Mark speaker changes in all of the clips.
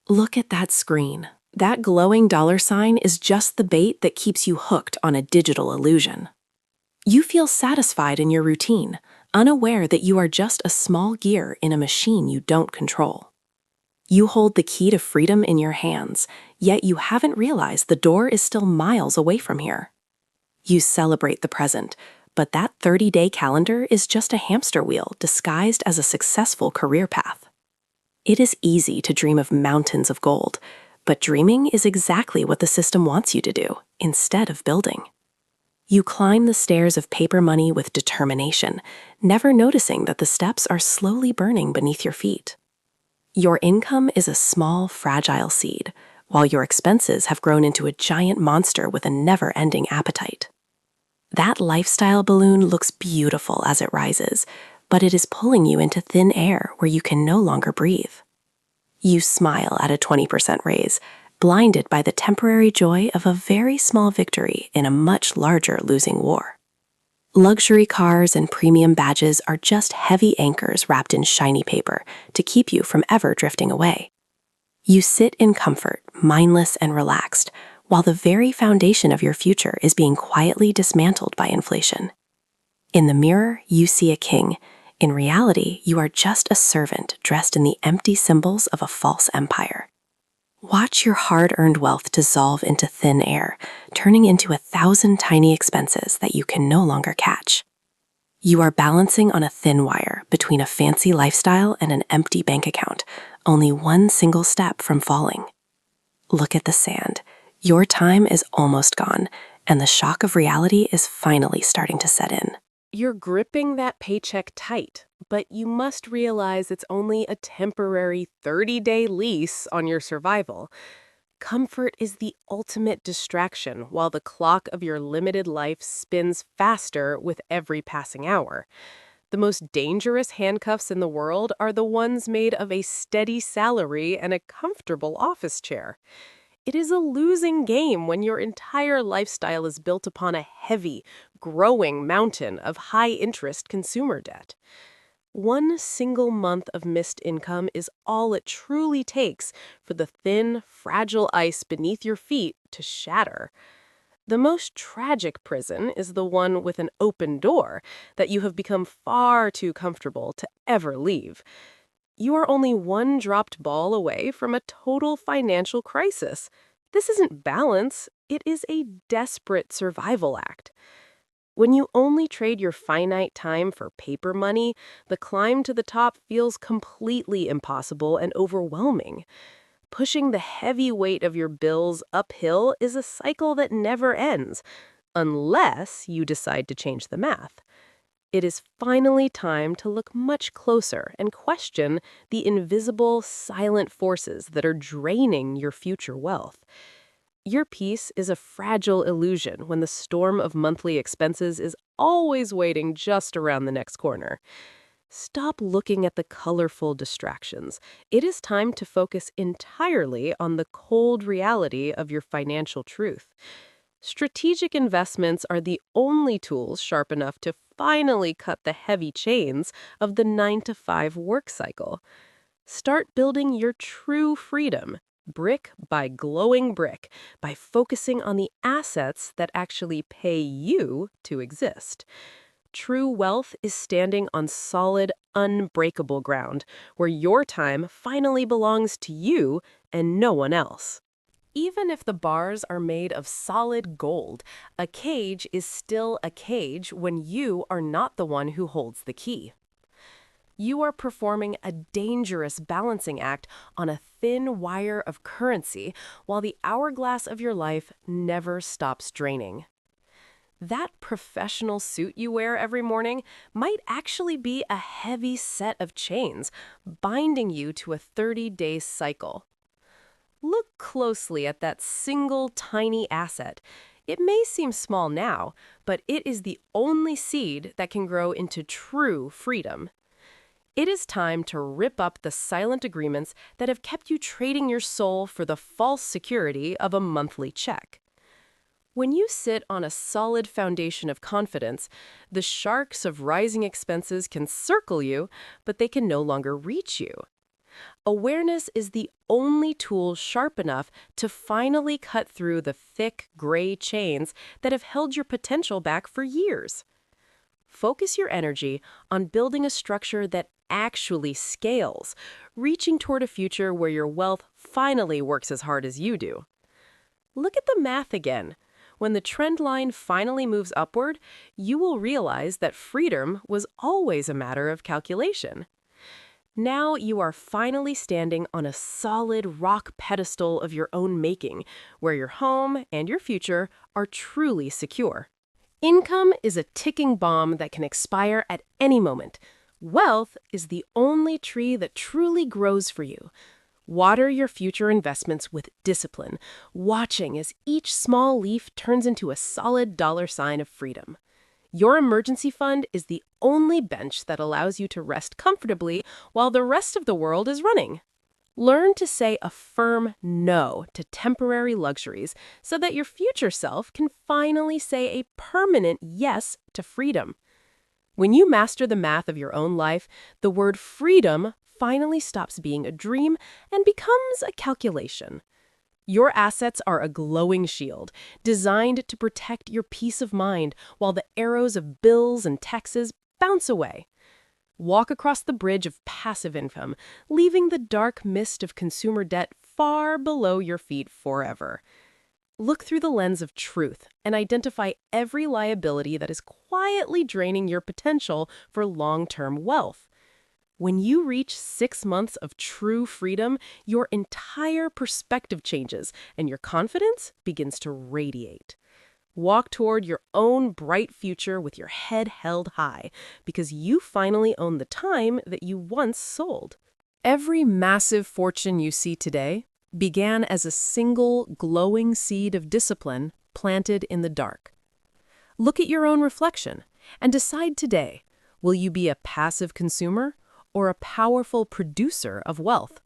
Speaker 1: Look at that screen. That glowing dollar sign is just the bait that keeps you hooked on a digital illusion. You feel satisfied in your routine, unaware that you are just a small gear in a machine you don't control. You hold the key to freedom in your hands, yet you haven't realized the door is still miles away from here. You celebrate the present, but that 30-day calendar is just a hamster wheel disguised as a successful career path. It is easy to dream of mountains of gold, but dreaming is exactly what the system wants you to do, instead of building. You climb the stairs of paper money with determination, never noticing that the steps are slowly burning beneath your feet. Your income is a small, fragile seed, while your expenses have grown into a giant monster with a never-ending appetite. That lifestyle balloon looks beautiful as it rises, but it is pulling you into thin air where you can no longer breathe. You smile at a 20% raise, blinded by the temporary joy of a very small victory in a much larger losing war. Luxury cars and premium badges are just heavy anchors wrapped in shiny paper to keep you from ever drifting away. You sit in comfort, mindless and relaxed, while the very foundation of your future is being quietly dismantled by inflation. In the mirror, you see a king. In reality, you are just a servant dressed in the empty symbols of a false empire. Watch your hard-earned wealth dissolve into thin air, turning into 1,000 tiny expenses that you can no longer catch. You are balancing on a thin wire between a fancy lifestyle and an empty bank account, only one single step from falling. Look at the sand. Your time is almost gone, and the shock of reality is finally starting to set in.
Speaker 2: You're gripping that paycheck tight, but you must realize it's only a temporary 30-day lease on your survival. Comfort is the ultimate distraction while the clock of your limited life spins faster with every passing hour. The most dangerous handcuffs in the world are the ones made of a steady salary and a comfortable office chair. It is a losing game when your entire lifestyle is built upon a heavy, growing mountain of high-interest consumer debt. One single month of missed income is all it truly takes for the thin, fragile ice beneath your feet to shatter. The most tragic prison is the one with an open door that you have become far too comfortable to ever leave. You are only one dropped ball away from a total financial crisis. This isn't balance, it is a desperate survival act. When you only trade your finite time for paper money, the climb to the top feels completely impossible and overwhelming. Pushing the heavy weight of your bills uphill is a cycle that never ends, unless you decide to change the math. It is finally time to look much closer and question the invisible, silent forces that are draining your future wealth. Your peace is a fragile illusion when the storm of monthly expenses is always waiting just around the next corner. Stop looking at the colorful distractions. It is time to focus entirely on the cold reality of your financial truth. Strategic investments are the only tools sharp enough to finally cut the heavy chains of the 9-to-5 work cycle. Start building your true freedom, brick by glowing brick, by focusing on the assets that actually pay you to exist. True wealth is standing on solid, unbreakable ground, where your time finally belongs to you and no one else. Even if the bars are made of solid gold, a cage is still a cage when you are not the one who holds the key. You are performing a dangerous balancing act on a thin wire of currency while the hourglass of your life never stops draining. That professional suit you wear every morning might actually be a heavy set of chains binding you to a 30-day cycle. Look closely at that single tiny asset. It may seem small now, but it is the only seed that can grow into true freedom. It is time to rip up the silent agreements that have kept you trading your soul for the false security of a monthly check. When you sit on a solid foundation of confidence, the sharks of rising expenses can circle you, but they can no longer reach you. Awareness is the only tool sharp enough to finally cut through the thick, gray chains that have held your potential back for years. Focus your energy on building a structure that actually scales, reaching toward a future where your wealth finally works as hard as you do. Look at the math again. When the trend line finally moves upward, you will realize that freedom was always a matter of calculation. Now you are finally standing on a solid rock pedestal of your own making, where your home and your future are truly secure. Income is a ticking bomb that can expire at any moment. Wealth is the only tree that truly grows for you. Water your future investments with discipline, watching as each small leaf turns into a solid dollar sign of freedom. Your emergency fund is the only bench that allows you to rest comfortably while the rest of the world is running. Learn to say a firm no to temporary luxuries so that your future self can finally say a permanent yes to freedom. When you master the math of your own life, the word freedom finally stops being a dream and becomes a calculation. Your assets are a glowing shield, designed to protect your peace of mind while the arrows of bills and taxes bounce away. Walk across the bridge of passive income, leaving the dark mist of consumer debt far below your feet forever. Look through the lens of truth and identify every liability that is quietly draining your potential for long-term wealth. When you reach 6 months of true freedom, your entire perspective changes and your confidence begins to radiate. Walk toward your own bright future with your head held high, because you finally own the time that you once sold. Every massive fortune you see today began as a single glowing seed of discipline planted in the dark. Look at your own reflection and decide today, will you be a passive consumer or a powerful producer of wealth?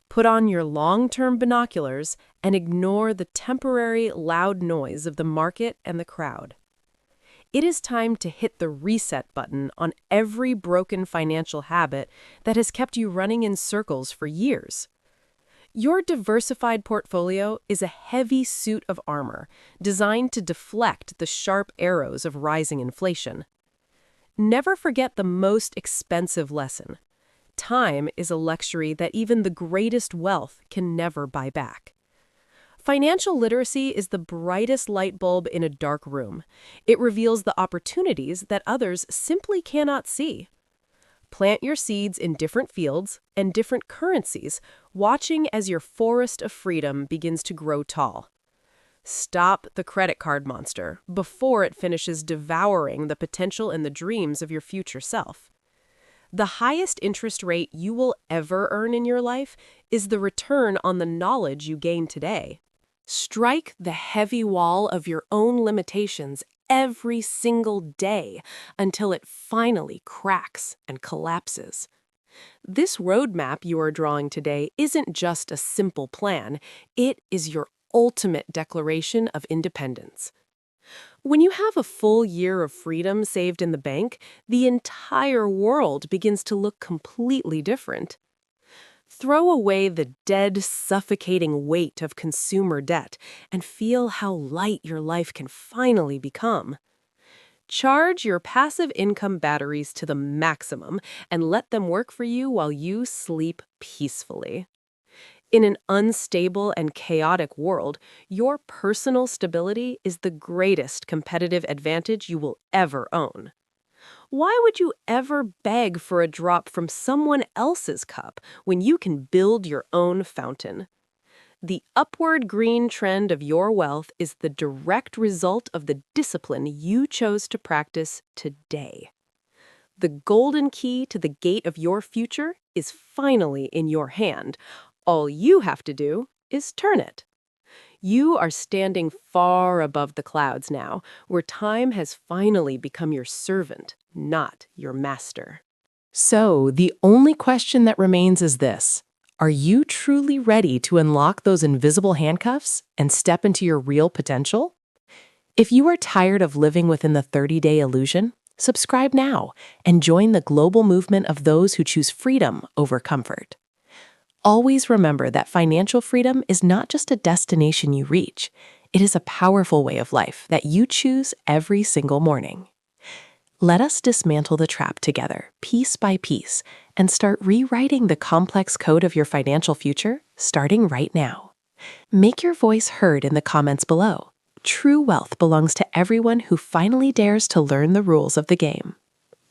Speaker 2: Put on your long-term binoculars and ignore the temporary loud noise of the market and the crowd. It is time to hit the reset button on every broken financial habit that has kept you running in circles for years. Your diversified portfolio is a heavy suit of armor designed to deflect the sharp arrows of rising inflation. Never forget the most expensive lesson. Time is a luxury that even the greatest wealth can never buy back. Financial literacy is the brightest light bulb in a dark room. It reveals the opportunities that others simply cannot see. Plant your seeds in different fields and different currencies, watching as your forest of freedom begins to grow tall. Stop the credit card monster before it finishes devouring the potential and the dreams of your future self. The highest interest rate you will ever earn in your life is the return on the knowledge you gain today. Strike the heavy wall of your own limitations every single day until it finally cracks and collapses. This roadmap you are drawing today isn't just a simple plan, it is your ultimate declaration of independence. When you have a full year of freedom saved in the bank, the entire world begins to look completely different. Throw away the dead, suffocating weight of consumer debt and feel how light your life can finally become. Charge your passive income batteries to the maximum and let them work for you while you sleep peacefully. In an unstable and chaotic world, your personal stability is the greatest competitive advantage you will ever own. Why would you ever beg for a drop from someone else's cup when you can build your own fountain? The upward green trend of your wealth is the direct result of the discipline you chose to practice today. The golden key to the gate of your future is finally in your hand. All you have to do is turn it. You are standing far above the clouds now, where time has finally become your servant, not your master. So, the only question that remains is this: are you truly ready to unlock those invisible handcuffs and step into your real potential? If you are tired of living within the 30-day illusion, subscribe now and join the global movement of those who choose freedom over comfort.
Speaker 1: Always remember that financial freedom is not just a destination you reach, it is a powerful way of life that you choose every single morning. Let us dismantle the trap together, piece by piece, and start rewriting the complex code of your financial future, starting right now. Make your voice heard in the comments below. True wealth belongs to everyone who finally dares to learn the rules of the game.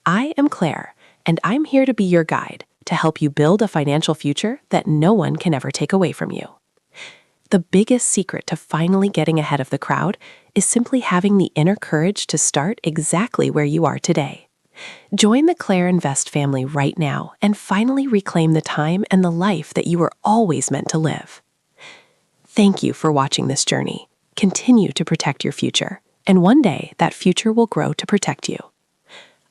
Speaker 1: I am Claire, and I'm here to be your guide to help you build a financial future that no one can ever take away from you. The biggest secret to finally getting ahead of the crowd is simply having the inner courage to start exactly where you are today. Join the Claire Invest family right now and finally reclaim the time and the life that you were always meant to live. Thank you for watching this journey. Continue to protect your future, and one day that future will grow to protect you.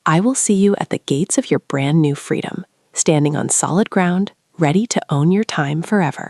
Speaker 1: I will see you at the gates of your brand new freedom, standing on solid ground, ready to own your time forever.